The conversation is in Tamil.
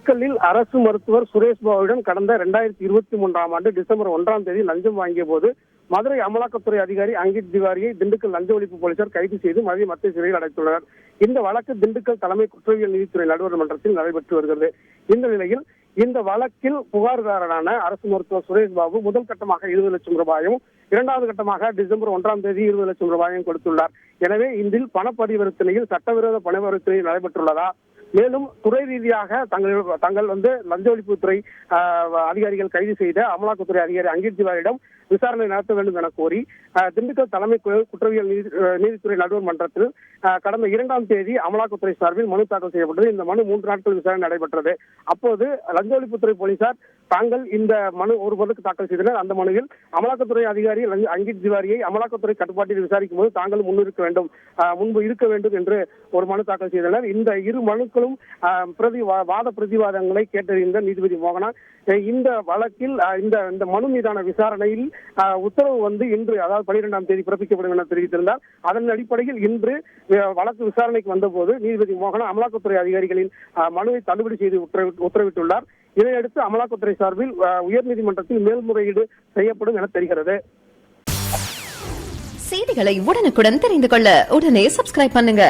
திண்டுக்கல்லில் அரசு மருத்துவர் சுரேஷ் பாபுவிடம் கடந்த 2023 டிசம்பர் 1 லஞ்சம் வாங்கிய போது மதுரை அமலாக்கத்துறை அதிகாரி அங்கித் திவாரியை திண்டுக்கல் லஞ்ச ஒழிப்பு போலீசார் கைது செய்து மத்திய சிறையில் அடைத்துள்ளனர். இந்த வழக்கு திண்டுக்கல் தலைமை குற்றவியல் நீதித்துறை நடுவர் மன்றத்தில் நடைபெற்று வருகிறது. இந்த நிலையில் இந்த வழக்கில் புகார்தாரரான அரசு மருத்துவர் சுரேஷ் பாபு முதல் கட்டமாக 20 லட்சம் ரூபாயும், இரண்டாவது கட்டமாக டிசம்பர் 1 20 லட்சம் ரூபாயும் கொடுத்துள்ளார். எனவே இதில் பண பரிவர்த்தனையில் சட்டவிரோத பண பரிவர்த்தனை நடைபெற்றுள்ளதா, மேலும் துறை ரீதியாக தங்கள் லஞ்ச ஒழிப்புத்துறை அதிகாரிகள் கைது செய்த அமலாக்கத்துறை அதிகாரி அங்கித் திவாரியிடம் விசாரணை நடத்த வேண்டும் என கோரி திண்டுக்கல் தலைமை குற்றவியல் நீதித்துறை நடுவர் மன்றத்தில் கடந்த 2 அமலாக்கத்துறை சார்பில் மனு தாக்கல் செய்யப்பட்டது. இந்த மனு 3 நாட்கள் விசாரணை நடைபெற்றது. அப்போது லஞ்ச ஒழிப்புத்துறை போலீசார் தாங்கள் இந்த மனு ஒரு மனுக்கு தாக்கல் செய்தனர். அந்த மனுவில் அமலாக்கத்துறை அதிகாரி அங்கித் திவாரியை அமலாக்கத்துறை கட்டுப்பாட்டில் விசாரிக்கும் போது தாங்கள் முன்பு இருக்க வேண்டும் என்று ஒரு மனு தாக்கல் செய்தனர். இந்த இரு மனுக்களும் வாத பிரதிவாதங்களை கேட்டறிந்த நீதிபதி மோகனா இந்த வழக்கில் இந்த மனு மீதான விசாரணையில் உத்தரவு இன்று, அதாவது 12 பிறப்பிக்கப்படும் என தெரிவித்திருந்தார். அதன் அடிப்படையில் இன்று வழக்கு விசாரணைக்கு வந்தபோது நீதிபதி மோகனா அமலாக்கத்துறை அதிகாரிகளின் மனுவை தள்ளுபடி செய்து உத்தரவிட்டுள்ளார். இதையடுத்து அமலாக்கத்துறை சார்பில் உயர்நீதிமன்றத்தில் மேல்முறையீடு செய்யப்படும் என தெரிகிறது. செய்திகளை உடனுக்குடன் தெரிந்து கொள்ள உடனே சப்ஸ்கிரைப் பண்ணுங்க.